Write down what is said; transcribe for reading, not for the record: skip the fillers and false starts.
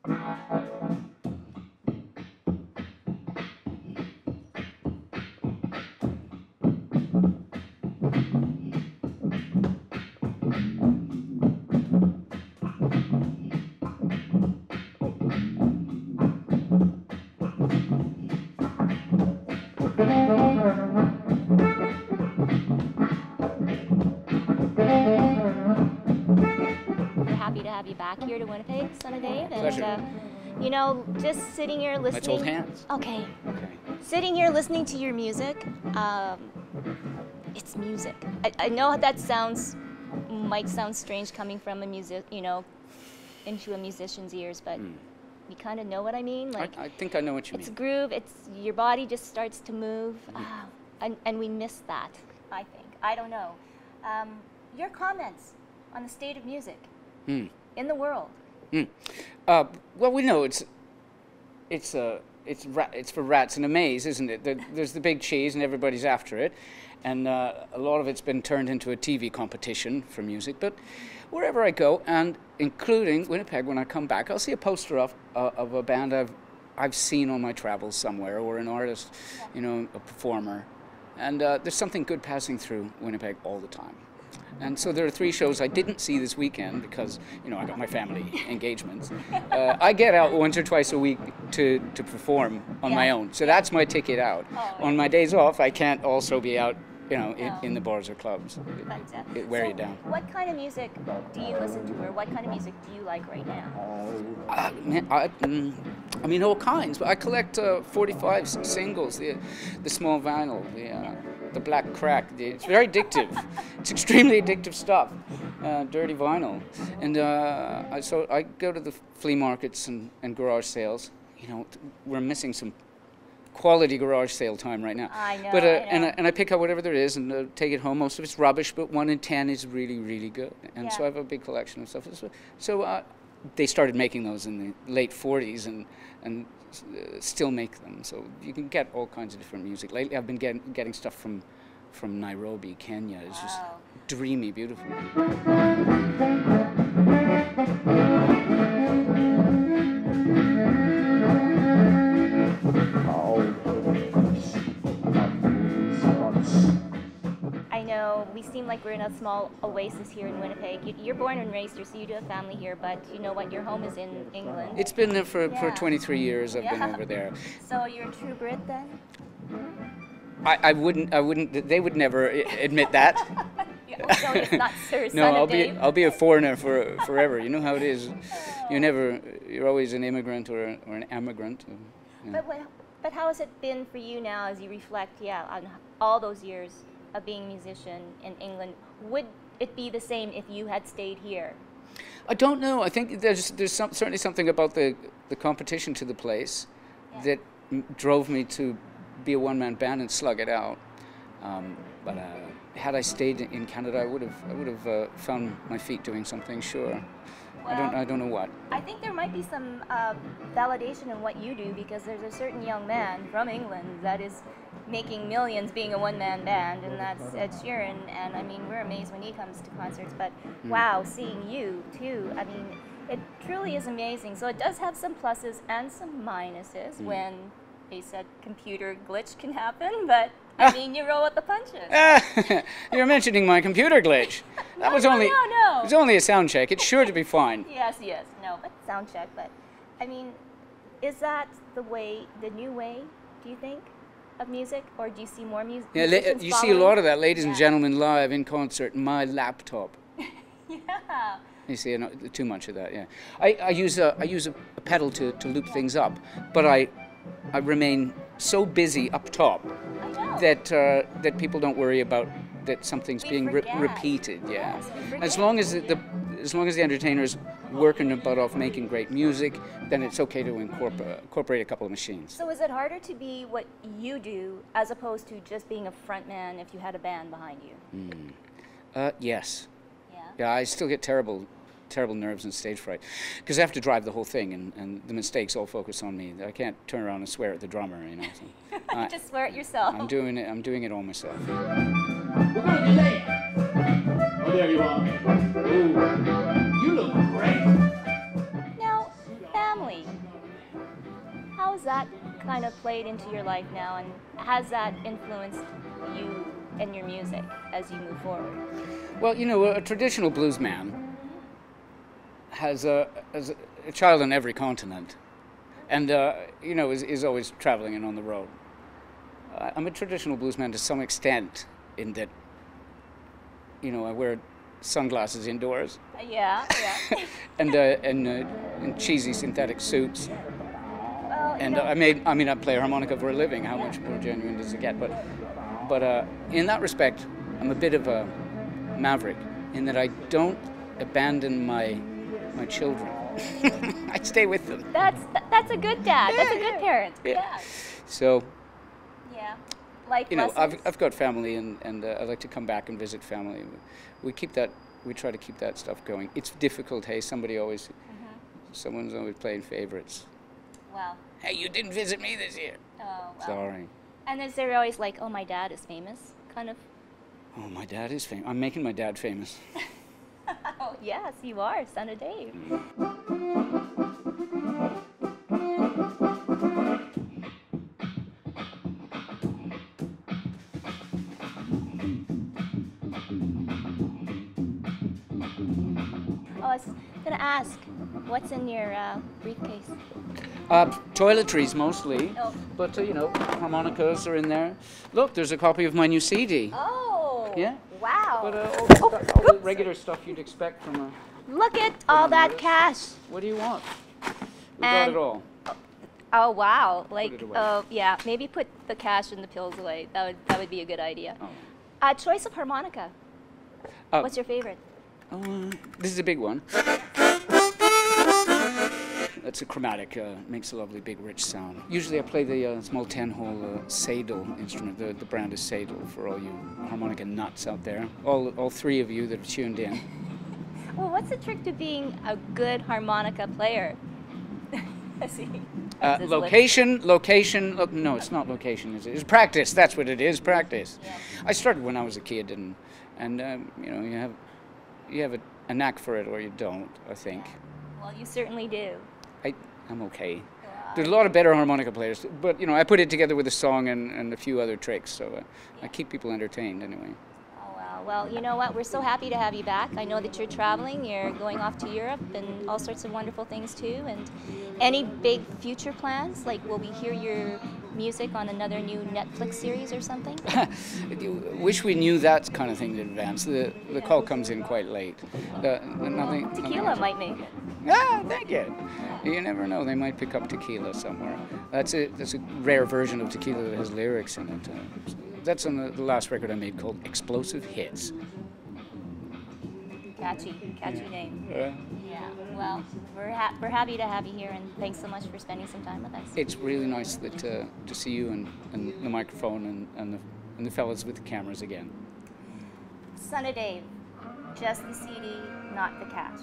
Happy to have you back here to Winnipeg, Son of Dave, and you know, just sitting here listening. Let's hold hands. Okay. Okay. Sitting here listening to your music, it's music. I know that might sound strange coming from a into a musician's ears, but you kind of know what I mean. Like, I think I know what you mean. It's a groove. It's your body just starts to move, and we miss that. I think. I don't know. Your comments on the state of music in the world. Well, we know it's for rats in a maze, isn't it? There's the big cheese, and everybody's after it, and a lot of it's been turned into a TV competition for music. But wherever I go, and including Winnipeg, when I come back, I'll see a poster of a band I've seen on my travels somewhere, or an artist, you know, a performer, and there's something good passing through Winnipeg all the time. And so there are 3 shows I didn't see this weekend because, you know, I got my family engagements. I get out once or twice a week to perform on my own. So that's my ticket out. On my days off, I can't also be out, you know, in the bars or clubs. It wear you down. What kind of music do you listen to, or what kind of music do you like right now? I mean, all kinds. But I collect 45 singles, the small vinyl, the black crack. It's very addictive. It's extremely addictive stuff. Dirty vinyl. And so I go to the flea markets and garage sales. You know, we're missing some quality garage sale time right now. I know. But I know. And I pick out whatever there is and take it home. Most of it's rubbish, but 1 in 10 is really, really good. And so I have a big collection of stuff. So they started making those in the late 40s and still make them. So you can get all kinds of different music. Lately, I've been getting stuff from Nairobi, Kenya. It's just dreamy, beautiful. I know we seem like we're in a small oasis here in Winnipeg. You're born and raised here, so you do have family here, but you know what? Your home is in England. It's been there for 23 years. I've been over there. So you're a true Brit then? I wouldn't, they would never admit that. So it's not Sir No, Son of Dave? I'll be a foreigner forever. You know how it is. You're always an immigrant or an emigrant. Yeah. But how has it been for you now as you reflect, on all those years of being a musician in England? Would it be the same if you had stayed here? I don't know. I think there's certainly something about the competition to the place that drove me to be a one-man band and slug it out. But had I stayed in Canada, I would have found my feet doing something. Sure. Well, I don't know what. I think there might be some validation in what you do, because there's a certain young man from England that is making millions being a one-man band, and that's Ed Sheeran. And I mean, we're amazed when he comes to concerts, but wow, seeing you too, I mean, it truly is amazing. So it does have some pluses and some minuses when a said computer glitch can happen, but I mean, you roll with the punches. You're mentioning my computer glitch. That was only no. It was only a sound check. It's sure to be fine. Yes, no, but sound check. But I mean, is that the new way? Do you think of music, or do you see more music? Yeah, you see a lot of that, ladies and gentlemen, live in concert. My laptop. Yeah. You see, too much of that. Yeah, I use a pedal to loop things up, but I remain so busy up top that people don't worry about that something's being repeated. Yeah, Yes, as long as the entertainer's working their butt off making great music, then it's okay to incorporate a couple of machines. So is it harder to be what you do as opposed to just being a front man if you had a band behind you? Yes. Yeah. Yeah, I still get terrible nerves and stage fright because I have to drive the whole thing, and the mistakes all focus on me. I can't turn around and swear at the drummer, you know. So, just swear at yourself. I'm doing it all myself. We're going to delay it. Oh, there you are. Ooh, you look great. Now, family. family. How's that kind of played into your life now, and has that influenced you and your music as you move forward? Well, you know, a traditional blues man has a child on every continent, and you know, is always traveling and on the road. I'm a traditional blues man to some extent, in that, you know, I wear sunglasses indoors. Yeah. and cheesy synthetic suits. Well, And I play harmonica for a living. How much more genuine does it get? But in that respect, I'm a bit of a maverick in that I don't abandon my children. I stay with them. That's a good dad. That's a good parent. Yeah. So, Yeah. Life you know, lessons. I've got family, and I like to come back and visit family. We try to keep that stuff going. It's difficult. Hey, someone's always playing favorites. Wow. Hey, you didn't visit me this year. Oh, wow. Sorry. And is there always like, oh, my dad is famous, kind of? Oh, my dad is famous. I'm making my dad famous. Oh, yes, you are, son of Dave. Oh, I was gonna ask, what's in your briefcase? Toiletries mostly, Oh. but you know, harmonicas are in there. Look, there's a copy of my new CD. Oh. Yeah. Wow. But all the regular stuff you'd expect from a. Look at all that cash. What do you want? We got And- it all. Oh wow! Like, it away. yeah, maybe put the cash and the pills away. That would be a good idea. Oh. Choice of harmonica. What's your favorite? This is a big one. That's a chromatic. Makes a lovely, big, rich sound. Usually, I play the small 10-hole Seidel instrument. The brand is Seidel for all you harmonica nuts out there. All three of you that have tuned in. Well, what's the trick to being a good harmonica player? See, that's his Location. Look, no, it's not location. It's practice. That's what it is. Practice. Yeah. I started when I was a kid, and you know, you have a knack for it, or you don't. I think. Well, you certainly do. I'm okay. There's a lot of better harmonica players, but you know, I put it together with a song and a few other tricks, so I keep people entertained anyway. Oh, wow. Well, you know what? We're so happy to have you back. I know that you're traveling. You're going off to Europe and all sorts of wonderful things too. And any big future plans? Like, will we hear your music on another new Netflix series or something? Wish we knew that kind of thing in advance. The call comes in quite late. Nothing. Tequila might make it. Ah, thank you. You never know. They might pick up Tequila somewhere. That's a rare version of Tequila that has lyrics in it. That's on the last record I made called Explosive Hits. Catchy name. Yeah. Yeah. Well, we're happy to have you here, and thanks so much for spending some time with us. It's really nice that to see you and the microphone and the fellas with the cameras again. Son of Dave, just the CD, not the cash.